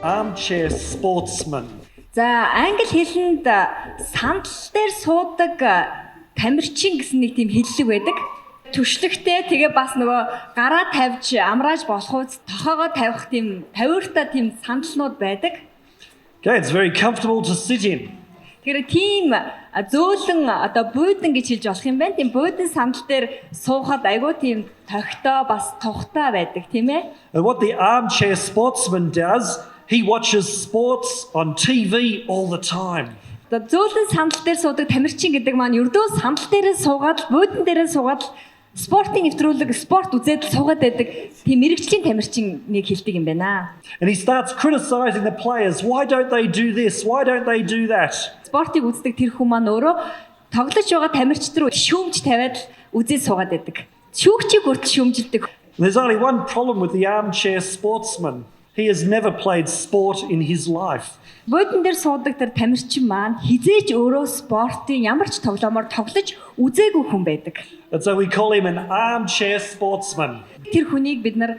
armchair sportsman. За англи хэлэнд сандал дээр суудаг тамирчин гэсэн нэг тийм хэллэг байдаг. Түшлэгтэй тэгээ бас нөгөө гараа тавьж амрааж болох үз тохоогоо тавих тийм тавиуртай тийм сандалнууд байдаг. Okay, it's very comfortable to sit in. Тэгэхээр тийм зөөлөн одоо буйдан гэж хэлж болох юм байна. Тийм буйдан сандал дээр суухад айгүй тийм тогтоо бас тухтай байдаг тийм ээ. And what the armchair sportsman does, he watches sports on TV all the time. Одоо зөөлөн сандал дээр суудаг тамирчин гэдэг маань ердөө сандал дээрээ суугаад буйдан дээрээ суугаад спортын нэвтрүүлэг спорт үзээд суугаад байдаг тийм мэрэгчлийн тамирчин нэг хэлдэг юм байна. And he starts criticizing the players. Why don't they do this? Why don't they do that? Спортыг үздэг тэр хүн маань өөрөө тоглож байгаа тамирчид руу шүүмж тавиад үзээд суугаад байдаг. Шүүгчийг хүртэл шүүмжилдэг. There's only one problem with the armchair sportsman. He has never played sport in his life. Буйдан дээр суудаг тэр тамирчин маань хизээж өөрөө спортын ямар ч тоглоомоор тоглож үзээгүй хүн байдаг. And so we call him an armchair sportsman. Тэр хүнийг бид нар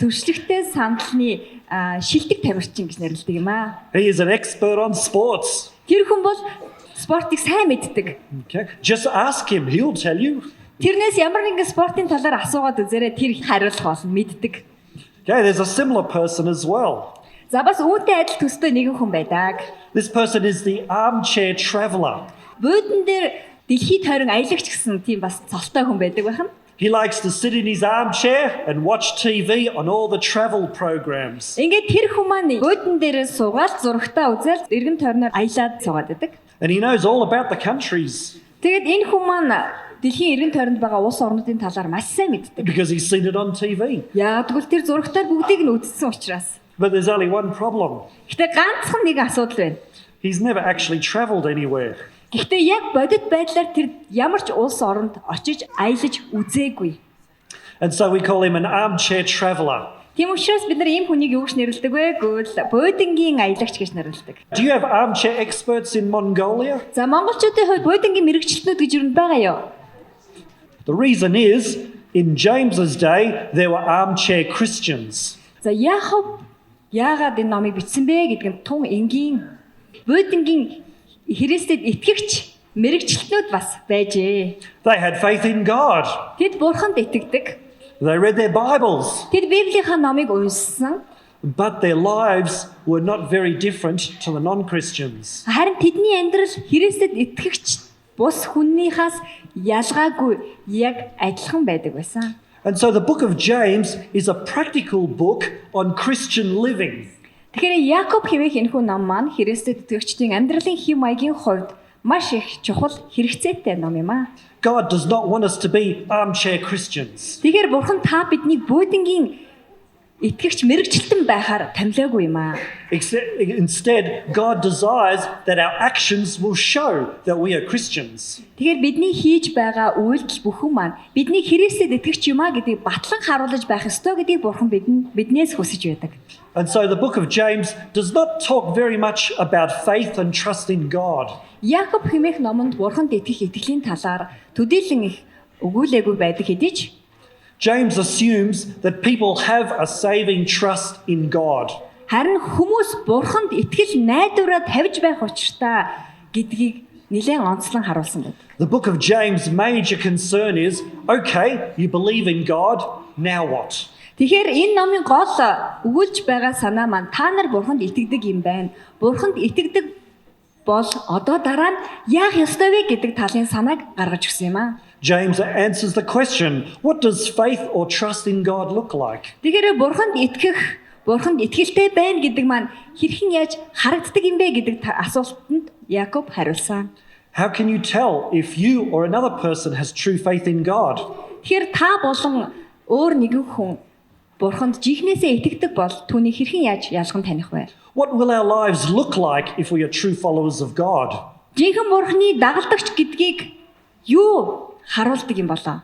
төвшлөгтэй сандалны шилдэг тамирчин гэж нэрлэдэг юм аа. He is an expert on sports. Тэр хүн бол спортыг сайн мэддэг. Okay. Just ask him, he'll tell you. Тэрнээс ямар нэгэн спортын талаар асуугаад үзээрэй тэр хариулах болно мэддэг. Okay, there's a similar person as well. За бас үүнтэй адил төстэй нэгэн хүн байдаг. This person is the armchair traveler. Буйдан дээр дэлхийд тойрон аялагч гэсэн тийм бас цолтой хүн байдаг байна. He likes to sit in his armchair and watch TV on all the travel programs. Ингээд тэр хүн маань буйдан дээрээ суугаад зурагтаа үзэл эргэн тойрноор аялаад суугаад байдаг. And he knows all about the countries. Тэгээд энэ хүн маань дэлхийн эргэн тойронд байгаа улс орнуудын талаар маш сайн мэддэг. Because he's seen it on TV. Яа тэгвэл тэр зурагтаар бүгдийг нь үзсэн учраас. But there's only one problem. Гэтэ ганцхан нэг асуудал байна. He's never actually traveled anywhere. Гэхдээ яг бодит байдлаар тэр ямар ч улс оронд очиж аялаж үзээгүй. And so we call him an armchair traveler. Тийм учраас бид нар ийм хүнийг юу гэж нэрлэдэг вэ? Гэвэл буйдангийн аялагч гэж нэрлэдэг. Do you have armchair experts in Mongolia? За монголчуудын хувьд буйдангийн мэрэгчлэтнүүд гэж юу байгаа юу? The reason is, in James's day, there were armchair Christians. За яагаад энэ номыг бичсэн бэ гэдэг нь тун энгийн буйдангийн Христэд итгэгч мэрэгчлэтнүүд бас байжээ. They had faith in God. Тэд Бурханд итгэдэг. They read their Bibles. Тэд Библийн номыг уншсан. But their lives were not very different to the non-Christians. Харин тэдний амьдрал Христэд итгэгч бус хүннийхээс ялгаагүй яг адилхан байдаг байсан. And so the book of James is a practical book on Christian living. Тэгэхээр Якоб хэмээх энэхүү ном маань Христэд итгэгчдийн амьдралын хэм маягийн хувьд маш их чухал хэрэгцээтэй ном юм аа. God does not want us to be armchair Christians. Тэгэхээр Бурхан та биднийг буйдангийн итгэгч мэрэгчлэн байхаар томилоогүй юм аа. Instead, God desires that our actions will show that we are Christians. Тэгэхээр бидний хийж байгаа үйлдэл бүхэн маань бидний Христэд итгэгч юм аа гэдгийг батлан харуулж байх ёстой гэдгийг Бурхан биднээс хүсэж байдаг. And so the book of James does not talk very much about faith and trust in God. Якоб хэмээх номонд Бурханд итгэх итгэлийн талаар төдийлөн их өгүүлээгүй байдаг хэдий ч James assumes that people have a saving trust in God. Харин хүмүүс Бурханд итгэл найдвараа тавьж байх учиртай гэдгийг нэлээд онцлон харуулсан байдаг. The book of James' major concern is, okay, you believe in God, now what? Тэгэхээр энэ номын гол өгүүлж байгаа санаа маань та нар Бурханд итгэдэг юм байна. Бурханд итгэдэг бол одоо дараа нь яах ёстой вэ гэдэг талын санааг гаргаж өгсөн юм аа. James answers the question, what does faith or trust in God look like? Тэгэхээр Бурханд итгэлтэй байна гэдэг маань хэрхэн яаж харагддаг юм бэ гэдэг асуултанд Якоб хариулсан. How can you tell if you or another person has true faith in God? Тэгэхээр та болон өөр нэгэн хүн Бурханд жихнээсээ итгэдэг бол түүний хэрхэн яаж ялган таних вэ? What will our lives look like if we are true followers of God? Жинхэнэ Бурханы дагалдагч гэдгийг юу харуулдаг юм болоо?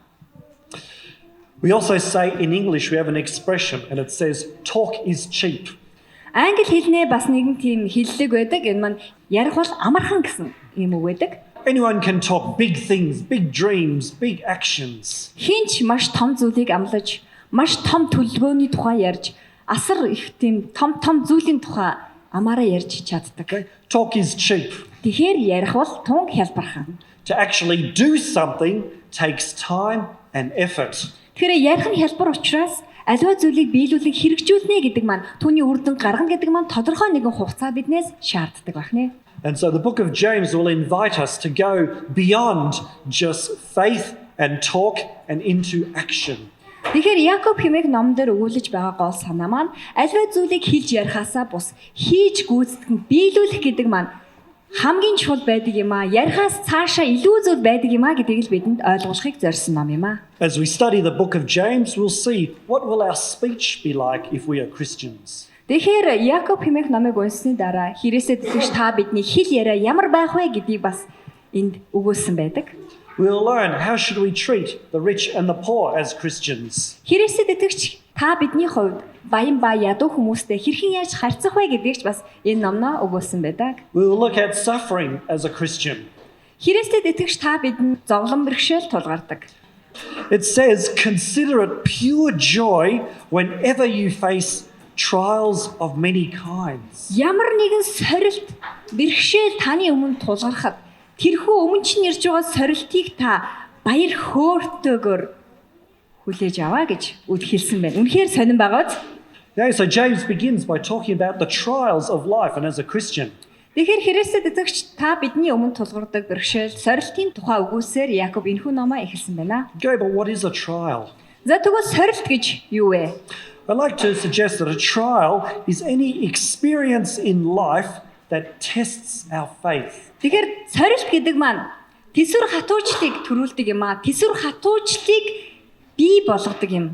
We also say in English we have an expression and it says talk is cheap. Англи хэлнээ бас нэгэн тийм хэллэг байдаг. Энэ маань ярих бол амархан гэсэн юм үг байдаг. Anyone can talk big things, big dreams, big actions. Хинч маш том зүйлийг амлаж, маш том төлөвлөгөөний тухай ярьж, асар их тийм том зүйлийн тухай амаараа ярьж чаддаг. Okay? Talk is cheap. Тэгэхээр ярих бол тунг хялбархан. To actually do something takes time and effort. Тэгэхээр ярих нь хялбар учраас аливаа зүйлийг биелүүлэх хэрэгжүүлнэ гэдэг маань түүний үр дүн гаргана гэдэг маань тодорхой нэгэн хугацаа биднээс шаарддаг байна. And so the book of James will invite us to go beyond just faith and talk and into action. Тэгэхээр Якоб хэмээх ном дээр өгүүлж байгаа гол санаа маань аливаа зүйлийг хэлж ярихаасаа бус хийж гүйцэтгэн биелүүлэх гэдэг маань хамгийн чухал байдаг юм а. Ярихаас цаашаа илүү зүйл байдаг юм а гэдгийг л бидэнд ойлгуулахыг зорьсон ном юм а. As we study the book of James, we'll see what will our speech be like if we are Christians. Тэгэхээр Якоб хэмээх номыг унсны дараа Христэд итгэж та бидний хэл яриа ямар байх вэ гэдгийг бас энд өгүүлсэн байдаг. We'll learn how should we treat the rich and the poor as Christians. Христэд итгэж та бидний хувьд баян ба ядуу хүмүүстэй хэрхэн яаж харьцах вэ гэдгийг ч бас энэ номноо өгүүлсэн байдаг. We'll look at suffering as a Christian. Христэд итгэж та бидэнд зовлон бэрхшээл тулгардаг. It says, consider it pure joy whenever you face trials of many kinds. Ямар нэгэн сорилт бэрхшээл таны өмнө тулгархад тэрхүү өмнө чинь ирж байгаа сорилтыг та баяр хөөртэйгээр хүлээж аваа гэж хэлсэн байна. Үнэхээр сонирн байгаа биз? Yeah, so James begins by talking about the trials of life and as a Christian. Тэгэхээр Христэд итгэгч та бидний өмнө тулгардаг бэрхшээл сорилтын тухай өгүүлсээр Якоб энэхүү номоо эхэлсэн байна. Okay, but what is a trial? За тэгвэл сорилт гэж юу вэ? I'd like to suggest that a trial is any experience in life that tests our faith. Тэгэхээр сорилт гэдэг маань тэсвэр хатуужлыг төрүүлдэг юм аа. Тэсвэр хатуужлыг бий болгодог юм.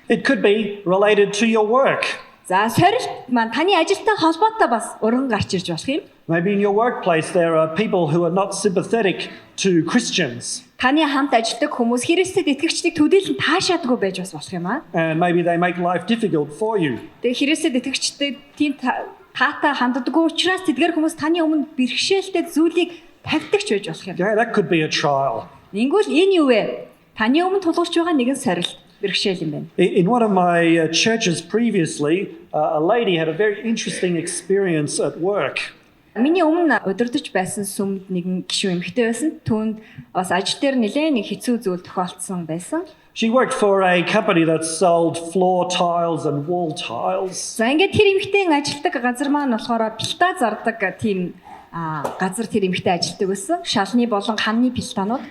It could be related to your work. За сорилт маань таны ажилтай холбоотой бас уран гарч ирж болох юм. Maybe in your workplace there are people who are not sympathetic to Christians. Таны хамт ажилладаг хүмүүс Христэд итгэгчдийг төдийлөн таашаадгүй байж бас болох юм аа. And maybe they make life difficult for you. Тэгээ Христэд итгэгчдээ тийм таатай ханддаггүй учраас тэдгээр хүмүүс таны өмнө бэрхшээлтэй зүйлийг тавьдагч байж болох юм. Okay, that could be a trial. Ингэвэл энэ юу вэ? Таны өмнө тулгарч байгаа нэгэн сорилт, бэрхшээл юм байна. In one of my churches previously, a lady had a very interesting experience at work. Миний өмнө удирдах байсан сүмд нэгэн гишүүн эмэгтэй байсан. Түүнд бас ажил дээр нэлээд нэг хэцүү зүйл тохиолдсон байсан. She worked for a company that sold floor tiles and wall tiles. За ингээд тэр эмэгтэй ажилдаг газар маань болохоор пилта зардаг тийм газар тэр эмэгтэй ажилдаг байсан. Шалны болон ханны пилтанууд.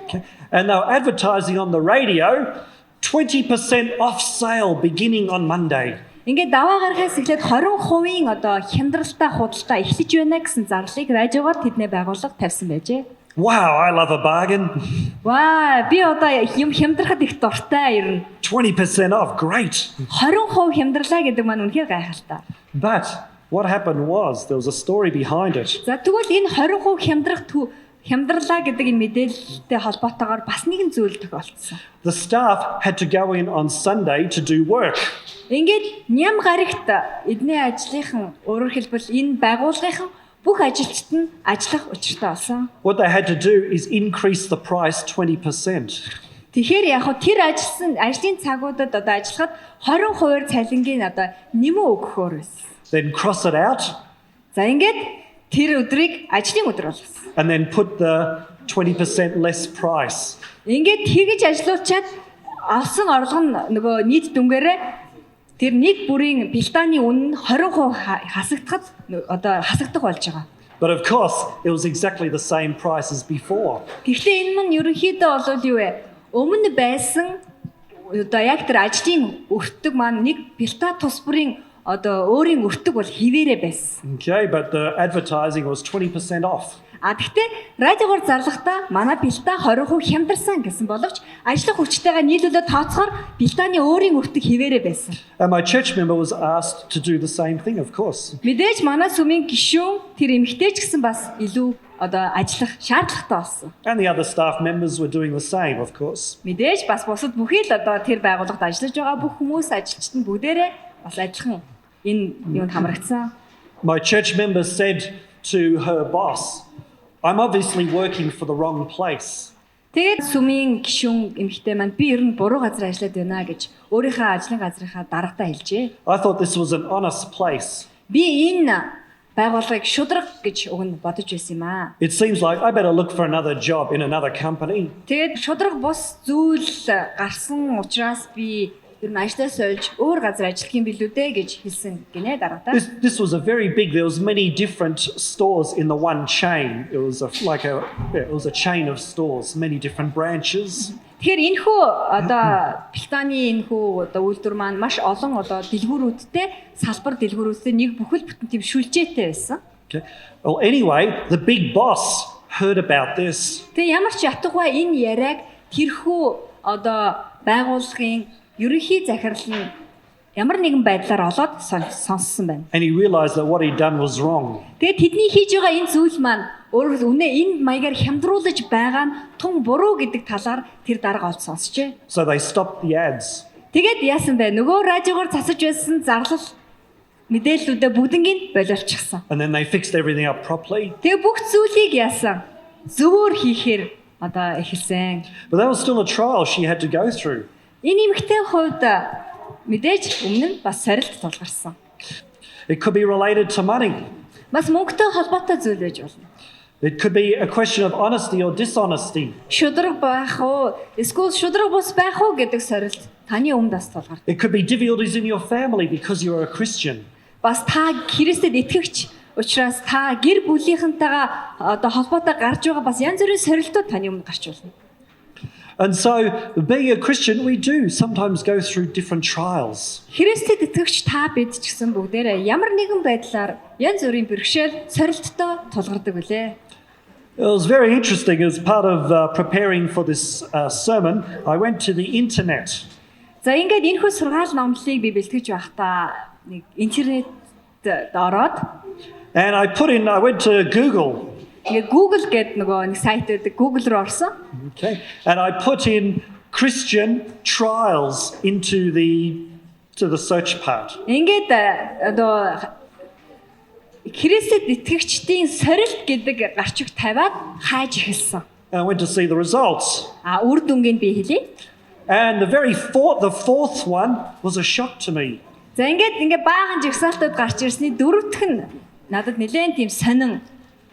Okay. And they were advertising on the radio 20% off sale beginning on Monday. Ингээд даваа гарахаас эхлээд 20% одоо хямдралтай худалдаа эхлэж байна гэсэн зарлыг радиогоор тэднээ байгууллага тавьсан байжээ. Wow, I love a bargain. Ваа, би одоо юм хямдрахад их дуртай ирнэ. 20% off, great. 20% хямдралаа гэдэг маань үнэхээр гайхалтай. But what happened was there was a story behind it. За тэгвэл энэ 20% хямдралаа гэдэг энэ мэдээлэлтэй холбоотойгоор бас нэгэн зүйл тохиолдсон. The staff had to go in on Sunday to do work. Ингээд ням гарагт эдний ажлынхан өөрөөр хэлбэл энэ байгууллагын бүх ажилчид нь ажиллах учиртай болсон. What they had to do is increase the price 20%. Тэгэхээр яг хөө тэр ажлын цагуудад одоо ажиллахад 20% цалингийн одоо нэмүү өгөхөөр байсан. Then cross it out. За ингээд тэр өдрийг ажлын өдөр болгосон. And then put the 20% less price. Ингээд тэгж ажиллаулчаад олсон орлого нь нөгөө нийт дүнгээрээ тэр нэг бүрийн пилтаны үнэ нь 20% хасагдахад одоо хасагдах болж байгаа. But of course, it was exactly the same price as before. Гэхдээ энэ мань ерөнхийдөө бол юу вэ? Өмнө байсан одоо яг тэр ажлын өртөг маань нэг пилта тус бүрийн одоо өөрийн өртөг бол хിവэрэ байсан. Okay, but the advertising was 20% off. Гэхдээ радиогоор зарлахдаа манай пилта 20% хямдарсан гэсэн боловч ажиллах хүчтэйгээ нийлүүлээд тооцохоор пилтаны өөрийн өртөг хിവэрэ байсан. And my church member was asked to do the same thing, of course. Мэдээж манай сүмийн гишүүн тэр эмэгтэйч гэсэн бас илүү одоо ажиллах шаардлагатай болсон. And the other staff members were doing the same, of course. Мэдээж бас бусад бүхий л одоо тэр байгууллагад ажиллаж байгаа бүх хүмүүс ажилчид нь бүгдээрээ бас ажиллах энэ юунд хамрагдсан. My church member said to her boss, I'm obviously working for the wrong place. Тэгээд сүмийн гишүүн эмэгтэй маань би ер нь буруу газар ажиллаад байна гэж өөрийнхөө ажлын газрынхаа даргатаа хэлжээ. I thought this was an honest place. Би энэ байгууллагыг шудраг гэж өгнө бодож байсан юм аа. It seems like I better look for another job in another company. Тэгээд шудраг бус зүйл гарсан учраас би ер нь ажлаа сольж өөр газар ажиллах юм билүү дээ гэж хэлсэн гинэ даргатаа. This was a very big. There was many different stores in the one chain. It was it was a chain of stores, many different branches. Тэгэхээр энэхүү одоо Британий энэхүү одоо үйлдвэр маань маш олон одоо дэлгүүрүүдтэй салбар дэлгүүрүүдтэй нэг бүхэл бүтэн тийм шүлжээтэй байсан. Okay. Well, anyway, the big boss heard about this. Тэгээ ямар ч ятгахаа энэ яриаг тэрхүү одоо байгууллагын ерөнхий захирал нь ямар нэгэн байдлаар олоод сонссон байна. And he realized that what he'd done was wrong. Тэгээ тэдний хийж байгаа энэ зүйл маань өөрөөр үнэ энэ маягаар хямдруулж байгаа нь тун буруу гэдэг талаар тэр дарга олж сонсчээ. So they stopped the ads. Тэгээд яасан бэ? Нөгөө радиогоор засаж байсан зарлал мэдээллүүдээ бүгднийг болиулчихсан. And then they fixed everything up properly. Тэгээ бүх зүйлийг яасан? Зөвөр хийхээр одоо эхэлсэн. But that was still a trial she had to go through. Энэ эмэгтэй хувьд мэдээж өмнө нь бас сорилт тулгарсан. It could be related to money. Бас мөнгөтэй холбоотой зүйл байж болно. It could be a question of honesty or dishonesty. Шудраг байх уу? Эсвэл шудраг бус байх уу гэдэг сорилт таны өмнө бас тулгардаг. It could be difficulties in your family because you're a Christian. Бас та Христэд итгэгч учраас та гэр бүлийнхэнтэйгээ одоо холбоотой гарч байгаа бас янз бүрийн сорилтууд таны өмнө гарч болно. And so, being a Christian, we do sometimes go through different trials. Христэд итгэгч та бид ч гэсэн бүгдээрээ ямар нэгэн байдлаар янз бүрийн бэрхшээл сорилттой тулгардаг үлээ. It was very interesting as part of preparing for this sermon. I went to the internet. За ингээд энэхүү сургаал номлолыг би бэлтгэж байхдаа нэг интернет ороод And I went to Google. ингээд Google гэдэг нөгөө нэг сайт байдаг. Google руу орсон. Okay. And I put in Christian trials into the search part. Ингээд одоо Христэд итгэгчдийн сорилт гэдэг гарчиг тавиад хайж эхэлсэн. And I went to see the results. Үр дүнгийн би хэлье. And the fourth one was a shock to me. За ингээд баахан жигсаалтууд гарч ирсний дөрөвдөх нь надад нэлээд тийм сонин.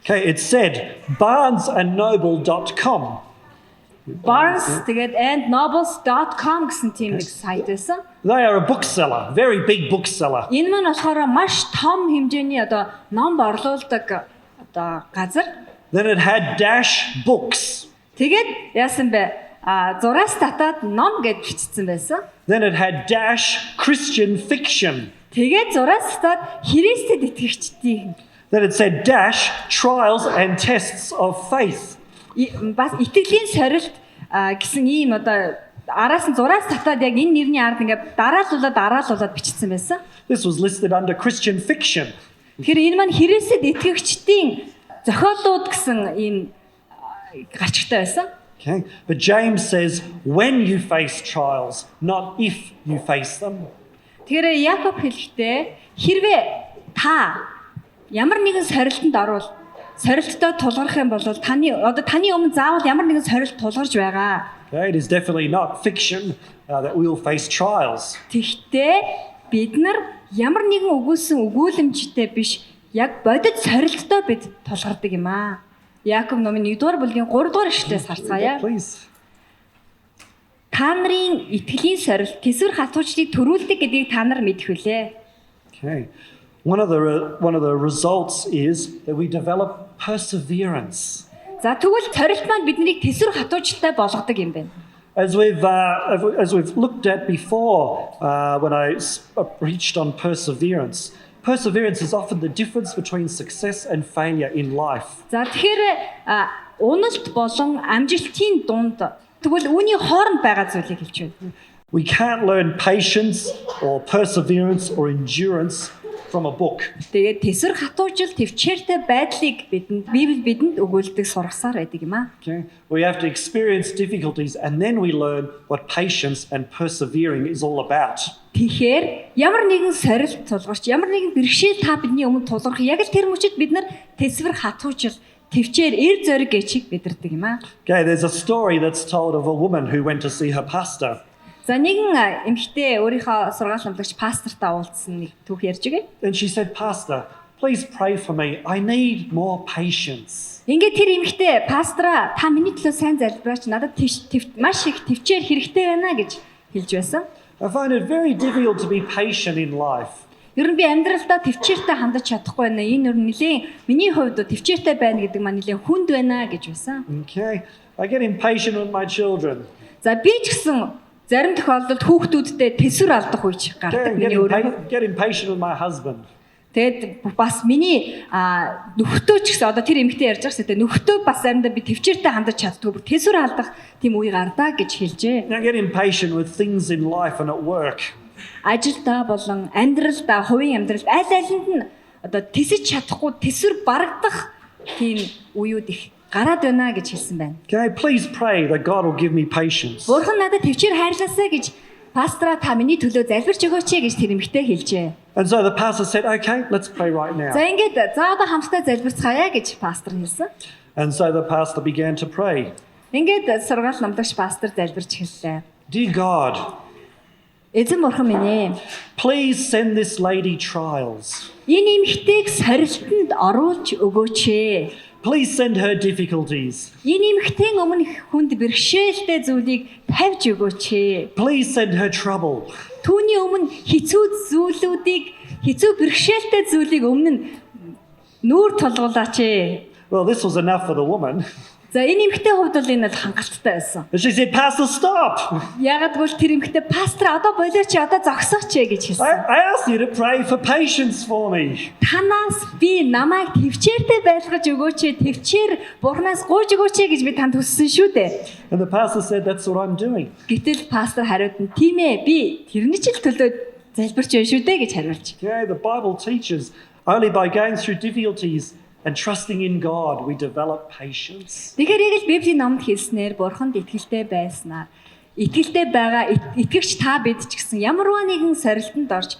Okay, it said barnesandnoble.com. Barnes тэгээд andnobles.com гэсэн тийм нэг сайт байсан. They are a bookseller, very big bookseller. Энэ маань болохоор маш том хэмжээний одоо ном борлуулдаг одоо газар. Then it had dash books. Тэгээд яасан бэ? Зураас татаад ном гэж бичсэн байсан. Then it had dash Christian fiction. Тэгээд зураас татаад Христэд итгэгчдийн. Then it said dash trials and tests of faith. Бас итгэлийн сорилт гэсэн ийм одоо араас нь зураас татаад яг энэ нэрний ард ингээд дараалуулаад бичсэн байсан. This was listed under Christian fiction. Тэгэхээр энэ маань Христэд итгэгчдийн зохиолууд гэсэн ийм гарчигтай байсан. Okay. But James says when you face trials, not if you face them. Тэгэхээр Якоб хэлэхдээ хэрвээ та ямар нэгэн сорилтонд орвол сорилттой тулгарх юм бол таны өмнө заавал ямар нэгэн сорилт тулгарч байгаа. Okay, it is definitely not fiction that we will face trials. Тэгэхдээ бид нар ямар нэгэн өгүүлэмжтэй биш яг бодит сорилттой бид тулгардаг юм аа. Якоб номын 1-р бүлгийн 3-р эшлэлээс харцгаая. Please. Та нарын итгэлийн сорилт тэсвэр хатуучдыг төрүүлдэг гэдгийг та нар мэдэх үлээ. Okay. One of the results is that we develop perseverance. За тэгвэл сорилт маань биднийг тэсвэр хатуучтай болгодог юм байна. As we've looked at before when I preached on perseverance, perseverance is often the difference between success and failure in life. За тэгэхээр уналт болон амжилтын дунд тэгвэл үүний хооронд байгаа зүйлийг хэлж байна. We can't learn patience or perseverance or endurance from a book. Тэгээд тэсвэр хатуужил төвчээртэй байдлыг Библи бидэнд өгүүлдэг сургасаар байдаг юм аа. Okay? We have to experience difficulties and then we learn what patience and persevering is all about. Тэгэхээр ямар нэгэн сорилт тулгарч ямар нэгэн бэрхшээл та бидний өмнө тулгарх яг л тэр мөчид бид нар тэсвэр хатуужил төвчээр эр зориг гэчиг бидэрдэг юм аа. Okay, there's a story that's told of a woman who went to see her pastor. За нэгэн эмэгтэй өөрийнхөө сургаал номлогч пастортаа уулзсан нэг түүх ярьж өгье. And she said, "Pastor, please pray for me. I need more patience." Ингээд тэр эмэгтэй пастраа та миний төлөө сайн залбираач надад маш их төвчээр хэрэгтэй байна гэж хэлж байсан. I find it very difficult to be patient in life. Ер нь би амьдралдаа төвчээртэй хандаж чадахгүй байна. Энэ ер нь нэлийн миний хувьд төвчээртэй байна гэдэг маань нэлийн хүнд байна гэж байсан. Okay, I get impatient with my children. За би ч гэсэн зарим тохиолдолд хүүхдүүдтэй төсвөр алдах үеч гардаг. Миний өөрөө Get impatient with my husband. тэгэд бас миний нөхтөө ч гэсэн одоо тэр эмэгтэй ярьж байгаа шүү дээ. Нөхтөө бас заримдаа би төвчээртэй хандаж чаддгүй бүр төсвөр алдах тийм үе гардаа гэж хэлжээ. I get impatient with things in life and at work. Ажилдаа болон амьдралдаа, хувийн амьдралд аль алинд нь одоо тэсэж чадахгүй төсвөр барагдах тийм үеуд их гараад байна гэж хэлсэн байна. Okay, please pray that God will give me patience. Бурхан надад төвчээр хайрлаасаа гэж пастора та миний төлөө залбирч өгөөч гэж тэр эмэгтэй хэлжээ. And so the pastor said, "Okay, let's pray right now." За ингээд за одоо хамтдаа залбирцгаая гэж пастор хэлсэн. And so the pastor began to pray. Ингээд сургаал номлогч пастор залбирч хэллээ. Dear God, Эзэн бурхан минь ээ. please send this lady trials. Энэ эмэгтэйг сорилтонд оруулж өгөөч ээ. Please send her difficulties. Энэ эмэгтэйн өмнө хүнд бэрхшээлтэй зүйлийг тавьж өгөөч ээ. Please send her trouble. Түүний өмнө хэцүү бэрхшээлтэй зүйлийг өмнө нь нүүр тулгуулаач ээ. Well, this was enough for the woman. За энэ эмэгтэй хувьд бол энэ бол хангалттай байсан. And she said, "Pastor, stop. Ягаад гэвэл тэр эмэгтэй пастор одоо болооч одоо зогсооч гэж хэлсэн. I asked you to pray for patience for me." Танаас би намайг төвчээртэй байлгаж өгөөч ээ. Төвчээр Бурханаас гуйж өгөөч ээ гэж би танд хүссэн шүү дээ. And the pastor said, "That's what I'm doing." Гэтэл пастор хариуд нь тийм ээ би тэрний ч л төлөө залбирч байна шүү дээ гэж хариулж. Yeah, the Bible teaches only by going through difficulties and trusting in God we develop patience. Тэгэхээр яг л Библийн номд хэлснээр Бурханд итгэлтэй байснаар итгэлтэй байгаа итгэгч та бид ч гэсэн ямарваа нэгэн сорилтонд орж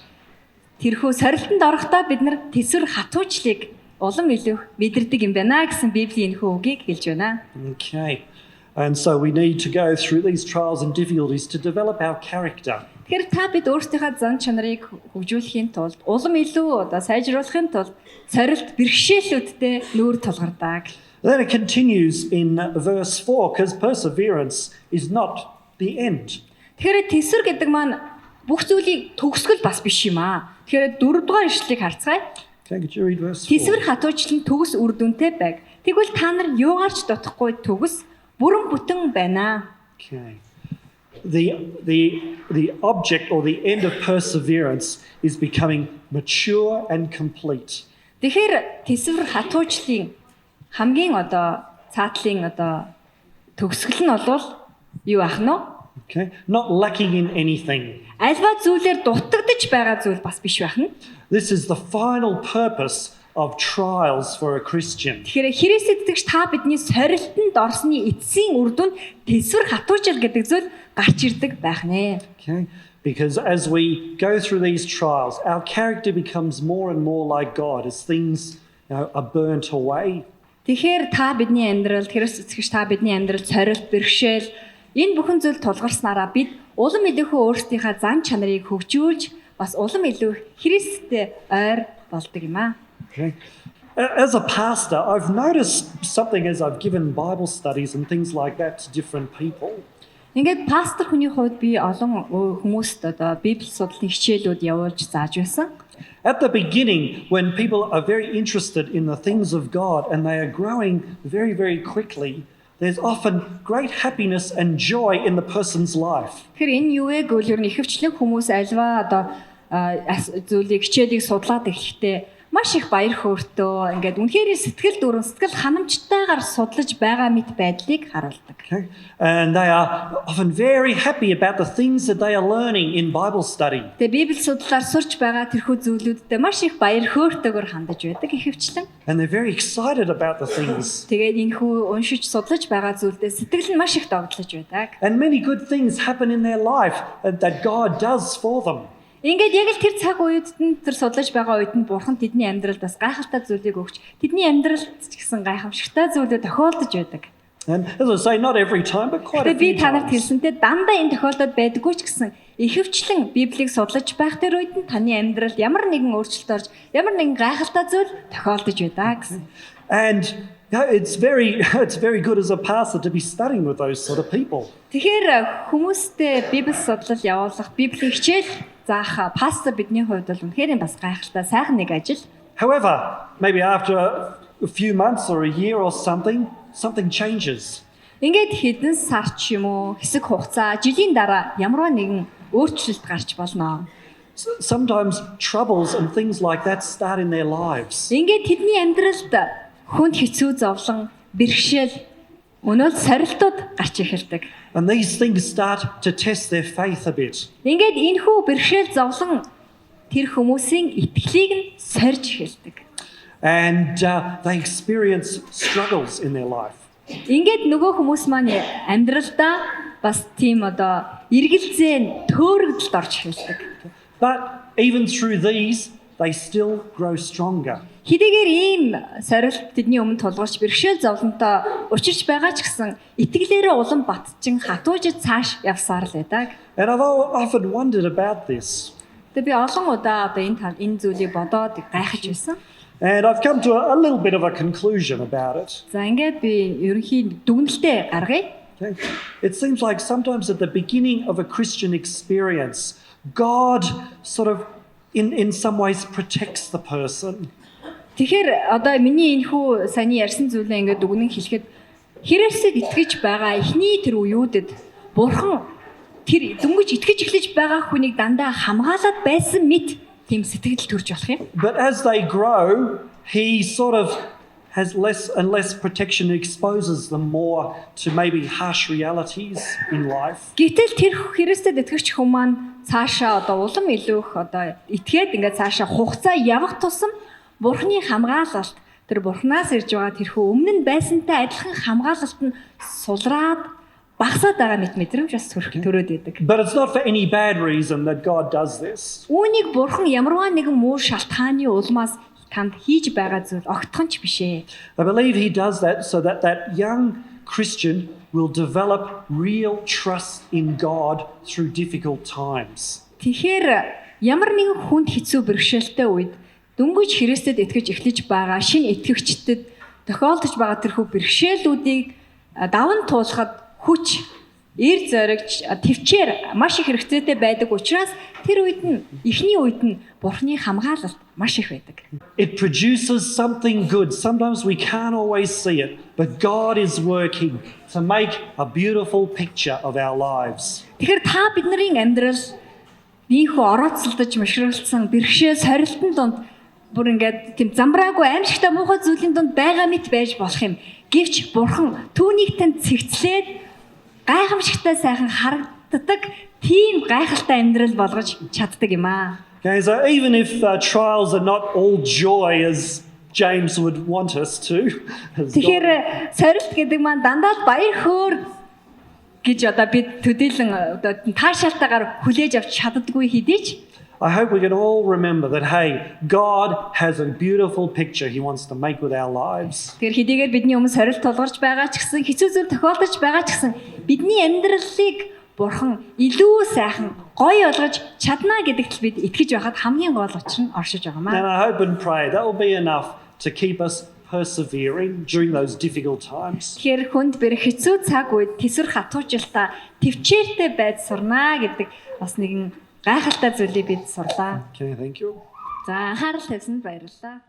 тэрхүү сорилтонд орохдоо бид нар тэсвэр хатуужлыг улам илүү мэдэрдэг юм байна гэсэн Библийн энэхүү үгийг хэлж байна. Okay. And so we need to go through these trials and difficulties to develop our character. Тэгэхээр та бид өөрсдийнхөө зан чанарыг хөгжүүлэхийн тулд улам илүү одоо сайжруулахын тулд сорилт бэрхшээлүүдтэй нүүр тулгардаг. Then it continues in verse 4 because perseverance is not the end. Тэгэхээр тэсвэр гэдэг маань бүх зүйлийг төгсгөл бас биш юм аа. Тэгэхээр 4-р ишлэлийг харцгаая. Okay, could you read verse 4? Тэсвэр хатуучлан төгс үр дүнтэй байг. Тэгвэл та нар юугаарч дутхгүй төгс бүрэн бүтэн байна. Okay. The object or the end of perseverance is becoming mature and complete. Тэгэхээр тэсвэр хатуужлын хамгийн одоо цаатлын одоо төгсгөл нь бол юу ах нь? Okay, not lacking in anything. Альва зүйлээр дутагдж байгаа зүйл бас биш байх нь. This is the final purpose of trials for a Christian. Тэгэхээр Христ итгэгч та бидний сорилтонд орсны эцсийн үр дүн тэсвэр хатуужил гэдэг зүйл гарч ирдэг байх нэ. Okay, because as we go through these trials, our character becomes more and more like God as things are burnt away. Тэгэхээр та бидний амьдралд Христ итгэгч та бидний амьдралд сорилт бэрхшээл энэ бүхэн зүйл тулгарснараа бид улам илүүхөө өөрсдийнхээ зан чанарыг хөгжүүлж бас улам илүү Христтэй ойр болдог юм аа. Okay. As a pastor, I've noticed something as I've given Bible studies and things like that to different people. Ингээд пастор хүний хувьд би олон хүмүүст одоо Библи судлалын хичээлүүд явуулж зааж байсан. At the beginning, when people are very interested in the things of God and they are growing very, very quickly, there's often great happiness and joy in the person's life. Тэгэхээр энэ юу вэ гэвэл ер нь ихэвчлэн хүмүүс альва одоо зүйлийг хичээлийг судлаад эхлэхдээ маш их баяр хөөртэй ингээд үнэхээр сэтгэл дүүрэн сэтгэл ханамжтайгаар судлаж байгаа мэт байдлыг харуулдаг. Okay? And they are often very happy about the things that they are learning in Bible study. Тэгээ Библи судлаар сурч байгаа тэрхүү зүйлүүдтэй маш их баяр хөөртэйгээр хандаж байдаг ихэвчлэн. And they're very excited about the things. Тэгээд энэхүү уншиж судлаж байгаа зүйлдээ сэтгэл нь маш их догдлож байдаг. And many good things happen in their life that God does for them. Ингээд яг л тэр цаг үед нь тэр судлаж байгаа үед нь Бурхан тэдний амьдралд бас гайхалтай зүйлийг өгч тэдний амьдралд ч гэсэн гайхамшигтай зүйлүүд тохиолдож байдаг. And as I say, not every time, but quite a Тэгээд би few танарт times. хэлсэнтэй дандаа энэ тохиолдод байдаггүй ч гэсэн ихэвчлэн Библийг судлаж байх тэр үед нь таны амьдралд ямар нэгэн өөрчлөлт орж ямар нэгэн гайхалтай зүйл тохиолдож байдаг гэсэн. And it's very good as a pastor to be studying with those sort of people. Тэгэхээр хүмүүстэй Библи судлал явуулах, Библийн хичээл заах пастор бидний хувьд бол үнэхээр бас гайхалтай сайхан нэг ажил. However, maybe after a few months or a year or something changes. Ингээд хэдэн сар ч юм уу хэсэг хугацаа жилийн дараа ямарваа нэгэн өөрчлөлт гарч болно. Sometimes troubles and things like that start in their lives. Ингээд тэдний амьдралд хүнд хэцүү зовлон, бэрхшээл, өнөөл сорилтууд гарч эхэлдэг. And these things start to test their faith a bit. Ингээд энэхүү бэрхшээл зовлон тэр хүмүүсийн итгэлийг нь сорж эхэлдэг. And they experience struggles in their life. Ингээд нөгөө хүмүүс маань амьдралдаа бас тийм эргэлзээ төөрөгдөлд орж эхэлдэг. But even through these, they still grow stronger. Хэдийгээр ийм сорилт тэдний өмнө тулгарч бэрхшээл зовлонтой учирч байгаа ч гэсэн итгэлээрээ улам батчин хатуужид цааш явсаар л байдаг. And I've often wondered about this. Тэгээ би олон удаа энэ зүйлийг бодоод гайхаж байсан. And I've come to a little bit of a conclusion about it. За ингээд би ерөнхий дүгнэлтээ гаргая. Okay. It seems like sometimes at the beginning of a Christian experience, God sort of in some ways protects the person. Тэгэхээр одоо миний энэхүү саяны ярьсан зүйлээ ингээд дүгнэн хэлэхэд Христэд итгэж байгаа эхний тэр үеүүдэд Бурхан тэр дөнгөж итгэж эхлэж байгаа хүнийг дандаа хамгаалаад байсан мэт тийм сэтгэл төрж болох юм. But as they grow, he sort of has less and less protection and exposes them more to maybe harsh realities in life. Гэтэл тэр Христэд итгэгч хүмүүс маань цаашаа улам илүүх итгээд ингээд цаашаа хугацаа явах тусам Бурхны хамгаалалт тэр Бурхнаас ирж байгаа тэрхүү өмнө нь байсантай адилхан хамгаалалт нь сулраад багасаад байгаа мэдрэмж бас төрөөд байдаг. But it's not for any bad reason that God does this. Үүнийг Бурхан ямарваа нэгэн муу шалтгааны улмаас танд хийж байгаа зүйл огтхон ч биш ээ. I believe he does that so that young Christian will develop real trust in God through difficult times. Тэгэхээр ямар нэгэн хүнд хэцүү бэрхшээлтэй үед дөнгөж Христэд итгэж эхлэж байгаа шинэ итгэгчдэд тохиолдож байгаа тэрхүү бэрхшээлүүдийг даван туулахад хүч, эр зоригч, төвчээр маш их хэрэгцээтэй байдаг учраас тэр үед нь эхний үед нь Бурхны хамгаалалт маш их байдаг. It produces something good. Sometimes we can't always see it, but God is working to make a beautiful picture of our lives. Тэгэхээр та бидний амьдрал биенхүү орооцолдож мушралцсан бэрхшээл сорилтын донд бүр ингээд тийм замбраагүй аимшигтай муухай зүйлийн донд байгаа мэт байж болох юм. Гэвч Бурхан түүнийг танд цэгцлээд гайхамшигтай сайхан харагддаг тийм гайхалтай амьдрал болгож чаддаг юм аа. Okay, so even if trials are not all joy as James would want us to. Тэгэхээр сорилт гэдэг маань дандаа баяр хөөр гэж бид төдийлөн таашаалтайгаар хүлээж авч чаддаггүй хэдий ч I hope we can all remember that, hey, God has a beautiful picture he wants to make with our lives. Тэр хэдийгээр бидний өмнө сорилт тулгарч байгаа ч гэсэн хэцүү зүйл тохиолдож байгаа ч гэсэн бидний амьдралыг Бурхан илүү сайхан гоё болгож чадна гэдэгт бид итгэж байхад хамгийн гол учир нь оршиж байгаа маа. And I hope and pray that will be enough to keep us persevering during those difficult times. Тэгэхээр хүнд бэр хэцүү цаг үед тэсвэр хатуужилтаа төвчээртэй байд сурнаа гэдэг бас нэгэн гайхалтай зүйлийг бид сурлаа. Okay, thank you. За анхаарал тавьсанд баярлалаа.